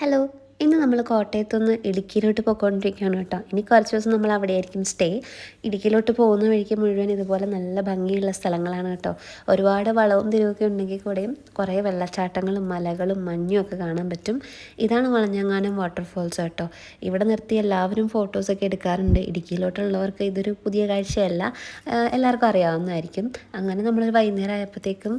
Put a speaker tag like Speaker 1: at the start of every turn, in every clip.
Speaker 1: Hello. ഇന്ന് നമ്മൾ കോട്ടയത്തുനിന്ന് ഇടുക്കിയിലോട്ട് പോയിക്കൊണ്ടിരിക്കുകയാണ് കേട്ടോ. ഇനി കുറച്ച് ദിവസം നമ്മൾ അവിടെ ആയിരിക്കും സ്റ്റേ. ഇടുക്കിയിലോട്ട് പോകുന്ന വഴിക്ക് മുഴുവൻ ഇതുപോലെ നല്ല ഭംഗിയുള്ള സ്ഥലങ്ങളാണ് കേട്ടോ. ഒരുപാട് വളവും തിരിവൊക്കെ ഉണ്ടെങ്കിൽ കൂടെയും കുറേ വെള്ളച്ചാട്ടങ്ങളും മലകളും മഞ്ഞും ഒക്കെ കാണാൻ പറ്റും. ഇതാണ് വളഞ്ഞങ്ങാനം വാട്ടർഫോൾസ് കേട്ടോ. ഇവിടെ നിർത്തി എല്ലാവരും ഫോട്ടോസൊക്കെ എടുക്കാറുണ്ട്. ഇടുക്കിയിലോട്ടുള്ളവർക്ക് ഇതൊരു പുതിയ കാഴ്ചയല്ല, എല്ലാവർക്കും അറിയാവുന്നതായിരിക്കും. അങ്ങനെ നമ്മളൊരു വൈകുന്നേരം ആയപ്പോഴത്തേക്കും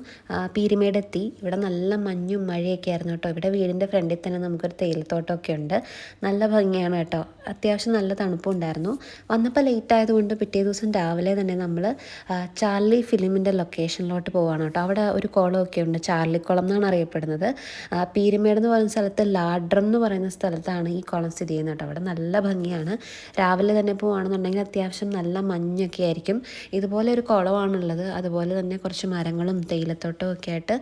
Speaker 1: പീരുമേടെത്തി. ഇവിടെ നല്ല മഞ്ഞും മഴയൊക്കെ ആയിരുന്നു കേട്ടോ. ഇവിടെ വീടിൻ്റെ ഫ്രണ്ടിൽ തന്നെ നമുക്കൊരു തേയിലത്തോട്ടമൊക്കെ ഉണ്ട്. നല്ല ഭംഗിയാണ് കേട്ടോ. അത്യാവശ്യം നല്ല തണുപ്പും ഉണ്ടായിരുന്നു. വന്നപ്പോൾ ലേറ്റ് ആയതുകൊണ്ട് പിറ്റേ ദിവസം രാവിലെ തന്നെ നമ്മൾ ചാർലി ഫിലിമിൻ്റെ ലൊക്കേഷനിലോട്ട് പോവുകയാണ് കേട്ടോ. അവിടെ ഒരു കുളമൊക്കെ ഉണ്ട്, ചാർലിക്കുളം എന്നാണ് അറിയപ്പെടുന്നത്. പീരുമേട് എന്ന് പറയുന്ന സ്ഥലത്ത് ലാഡ്രം എന്ന് പറയുന്ന സ്ഥലത്താണ് ഈ കുളം സ്ഥിതി ചെയ്യുന്നത് കേട്ടോ. അവിടെ നല്ല ഭംഗിയാണ്. രാവിലെ തന്നെ പോവുകയാണെന്നുണ്ടെങ്കിൽ അത്യാവശ്യം നല്ല മഞ്ഞൊക്കെ ആയിരിക്കും. ഇതുപോലെ ഒരു കുളമാണുള്ളത്. അതുപോലെ തന്നെ കുറച്ച് മരങ്ങളും തേയിലത്തോട്ടവും ഒക്കെ ആയിട്ട്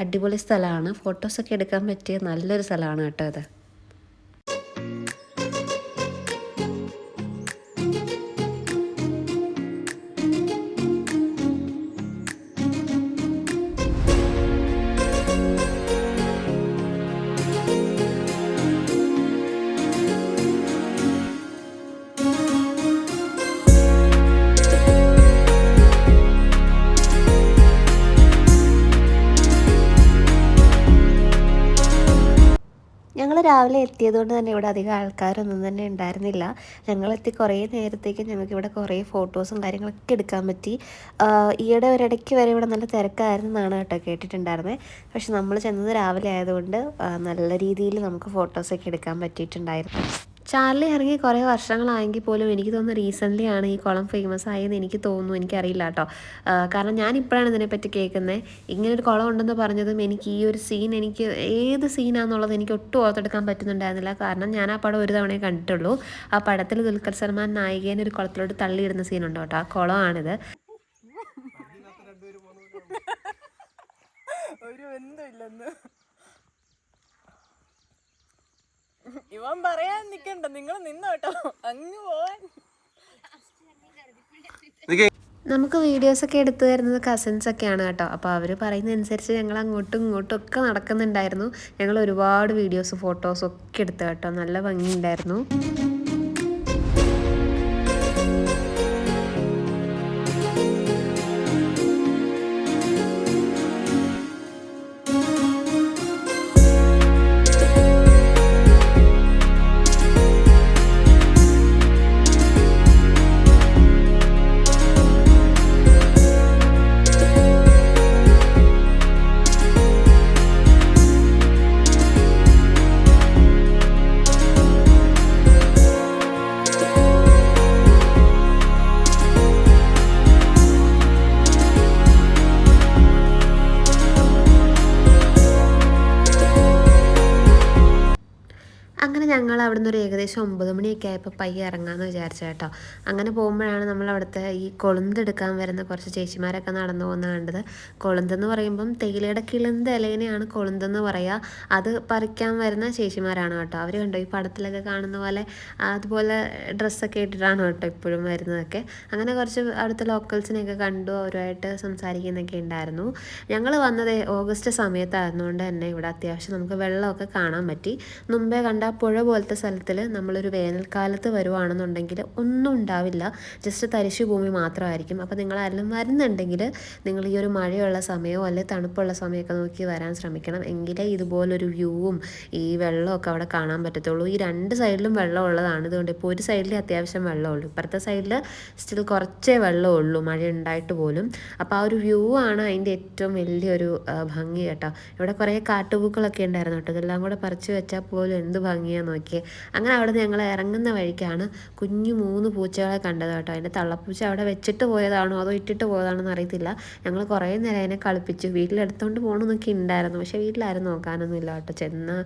Speaker 1: അടിപൊളി സ്ഥലമാണ്. ഫോട്ടോസൊക്കെ എടുക്കാൻ പറ്റിയ നല്ലൊരു സ്ഥലമാണ് കേട്ടോ ഇത്. ഞങ്ങൾ രാവിലെ എത്തിയതുകൊണ്ട് തന്നെ ഇവിടെ അധികം ആൾക്കാരൊന്നും തന്നെ ഉണ്ടായിരുന്നില്ല. ഞങ്ങളെത്തി കുറേ നേരത്തേക്ക് ഞങ്ങൾക്കിവിടെ കുറേ ഫോട്ടോസും കാര്യങ്ങളൊക്കെ എടുക്കാൻ പറ്റി. ഈയിടെ ഒരിടയ്ക്ക് വരെ ഇവിടെ നല്ല തിരക്കായിരുന്നു എന്നാണ് കേട്ടോ കേട്ടിട്ടുണ്ടായിരുന്നത്. പക്ഷെ നമ്മൾ ചെന്നത് രാവിലെ ആയതുകൊണ്ട് നല്ല രീതിയിൽ നമുക്ക് ഫോട്ടോസൊക്കെ എടുക്കാൻ പറ്റിയിട്ടുണ്ടായിരുന്നു. ചാർലി ഇറങ്ങി കുറേ വർഷങ്ങളായെങ്കിൽ പോലും എനിക്ക് തോന്നുന്നു റീസെൻ്റ്ലി ആണ് ഈ കുളം ഫേമസ് ആയെന്ന് എനിക്ക് തോന്നുന്നു. എനിക്കറിയില്ല കേട്ടോ. കാരണം ഞാനിപ്പോഴാണ് ഇതിനെപ്പറ്റി കേൾക്കുന്നത്. ഇങ്ങനൊരു കുളം ഉണ്ടെന്ന് പറഞ്ഞതും എനിക്ക് ഈ ഒരു സീൻ, എനിക്ക് ഏത് സീനാണെന്നുള്ളത് എനിക്ക് ഒട്ടും ഓർത്തെടുക്കാൻ പറ്റുന്നുണ്ടായിരുന്നില്ല. കാരണം ഞാൻ ആ പടം ഒരു തവണയേ കണ്ടിട്ടുള്ളൂ. ആ പടത്തിൽ ദുൽഖർ സൽമാൻ നായികേനെ ഒരു കുളത്തിലോട്ട് തള്ളിയിടുന്ന സീനുണ്ട് കേട്ടോ. ആ കുളമാണിത്.
Speaker 2: ഒരു ബന്ധമില്ലെന്ന് ഇവൻ പറയാൻ നിക്കണ്ട, നിങ്ങൾ നിന്നോട്ടോ അങ്ങ് പോവാൻ.
Speaker 1: നമുക്ക് വീഡിയോസൊക്കെ എടുത്തു തരുന്നത് കസിൻസൊക്കെയാണ് കേട്ടോ. അപ്പോൾ അവർ പറയുന്നതനുസരിച്ച് ഞങ്ങൾ അങ്ങോട്ടും ഇങ്ങോട്ടും ഒക്കെ നടക്കുന്നുണ്ടായിരുന്നു. ഞങ്ങൾ ഒരുപാട് വീഡിയോസ് ഫോട്ടോസും ഒക്കെ എടുത്തു കേട്ടോ. നല്ല ഭംഗിയുണ്ടായിരുന്നു. അങ്ങനെ ഞങ്ങൾ അവിടെ നിന്ന് ഒരു ഏകദേശം 9 മണിയൊക്കെ ആയപ്പോൾ പയ്യെ ഇറങ്ങാമെന്ന് വിചാരിച്ചു കേട്ടോ. അങ്ങനെ പോകുമ്പോഴാണ് നമ്മൾ അവിടുത്തെ ഈ കൊളുന്തെടുക്കാൻ വരുന്ന കുറച്ച് ചേച്ചിമാരൊക്കെ നടന്നു പോകുന്നത് കണ്ടത്. കൊളുന്തെന്ന് പറയുമ്പം തേയിലയുടെ കിളുന്ത് ഇലയിനെയാണ് കൊളുന്തെന്ന് പറയുക. അത് പറിക്കാൻ വരുന്ന ചേച്ചിമാരാണ് കേട്ടോ. അവർ കണ്ടോ ഈ പടത്തിലൊക്കെ കാണുന്ന പോലെ അതുപോലെ ഡ്രസ്സൊക്കെ ഇട്ടിട്ടാണ് കേട്ടോ ഇപ്പോഴും വരുന്നതൊക്കെ. അങ്ങനെ കുറച്ച് അവിടുത്തെ ലോക്കൽസിനെയൊക്കെ കണ്ടു, അവരുമായിട്ട് സംസാരിക്കുന്നൊക്കെ ഉണ്ടായിരുന്നു. ഞങ്ങൾ വന്നത് ഓഗസ്റ്റ് സമയത്തായിരുന്നുകൊണ്ട് തന്നെ ഇവിടെ അത്യാവശ്യം നമുക്ക് വെള്ളമൊക്കെ കാണാൻ പറ്റി. മുമ്പേ കണ്ട പുഴ പോലത്തെ സ്ഥലത്തിൽ നമ്മളൊരു വേനൽക്കാലത്ത് വരുവാണെന്നുണ്ടെങ്കിൽ ഒന്നും ഉണ്ടാവില്ല, ജസ്റ്റ് തരിശു ഭൂമി മാത്രമായിരിക്കും. അപ്പോൾ നിങ്ങളാരെങ്കിലും വരുന്നുണ്ടെങ്കിൽ നിങ്ങൾ ഈ ഒരു മഴയുള്ള സമയമോ അല്ലെങ്കിൽ തണുപ്പുള്ള സമയമൊക്കെ നോക്കി വരാൻ ശ്രമിക്കണം. എങ്കിലേ ഇതുപോലൊരു വ്യൂവും ഈ വെള്ളമൊക്കെ അവിടെ കാണാൻ പറ്റത്തുള്ളൂ. ഈ രണ്ട് സൈഡിലും വെള്ളം ഉള്ളതാണ്. ഇതുകൊണ്ട് ഇപ്പോൾ ഒരു സൈഡിൽ അത്യാവശ്യം വെള്ളമുള്ളൂ, ഇപ്പുറത്തെ സൈഡിൽ സ്റ്റിൽ കുറച്ചേ വെള്ളമുള്ളൂ, മഴ ഉണ്ടായിട്ട് പോലും. അപ്പോൾ ആ ഒരു വ്യൂ ആണ് അതിൻ്റെ ഏറ്റവും വലിയൊരു ഭംഗി കേട്ടോ. ഇവിടെ കുറേ കാട്ടുപൂക്കളൊക്കെ ഉണ്ടായിരുന്നു കേട്ടോ. ഇതെല്ലാം കൂടെ പറിച്ച് വെച്ചാൽ പോലും എന്ത് ഭംഗിയാന്ന് നോക്കിയേ. അങ്ങനെ അവിടെ നിന്ന് ഞങ്ങൾ ഇറങ്ങുന്ന വഴിക്കാണ് കുഞ്ഞു 3 പൂച്ചകളെ കണ്ടത് കേട്ടോ. അതിൻ്റെ തള്ളപ്പൂച്ച അവിടെ വെച്ചിട്ട് പോയതാണോ അതോ ഇട്ടിട്ട് പോയതാണോ എന്ന് അറിയത്തില്ല. ഞങ്ങൾ കുറേ നേരം അതിനെ കളിപ്പിച്ചു. വീട്ടിലെടുത്തോണ്ട് പോകണമെന്നൊക്കെ ഉണ്ടായിരുന്നു, പക്ഷേ വീട്ടിലാരും നോക്കാനൊന്നും ഇല്ല കേട്ടോ.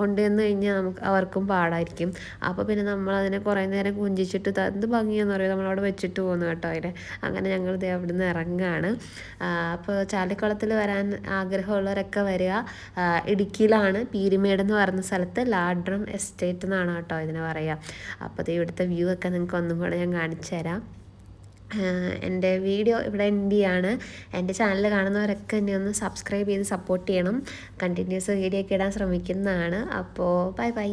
Speaker 1: കൊണ്ടുവന്ന് കഴിഞ്ഞാൽ അവർക്കും പാടായിരിക്കും. അപ്പോൾ പിന്നെ നമ്മളതിനെ കുറേ നേരം കുഞ്ചിച്ചിട്ട് എന്ത് ഭംഗിയാന്ന് പറയുക, നമ്മളവിടെ വെച്ചിട്ട് പോകുന്നു കേട്ടോ അതിനെ. അങ്ങനെ ഞങ്ങൾ ദേ അവിടെ നിന്ന് ഇറങ്ങുകയാണ്. അപ്പോൾ ചാലിക്കുളത്തിൽ വരാൻ ആഗ്രഹമുള്ളവരൊക്കെ വരിക. ഇടുക്കിയിലാണ് പീരുമേട് എന്ന് പറയുന്ന സ്ഥലത്ത് ലാഡ്രം എസ്റ്റേറ്റ് എന്നാണ് കേട്ടോ ഇതിന് പറയുക. അപ്പോൾ ഇവിടുത്തെ വ്യൂ ഒക്കെ നിങ്ങൾക്ക് ഒന്നും കൂടെ ഞാൻ കാണിച്ചു തരാം. എൻ്റെ വീഡിയോ ഇവിടെ എൻഡ് ചെയ്യാണ്. എൻ്റെ ചാനൽ കാണുന്നവരൊക്കെ എന്നെ ഒന്ന് സബ്സ്ക്രൈബ് ചെയ്ത് സപ്പോർട്ട് ചെയ്യണം. കണ്ടിന്യൂസ് വീഡിയോ ഒക്കെ ഇടാൻ ശ്രമിക്കുന്നതാണ്. അപ്പോൾ ബൈ ബൈ.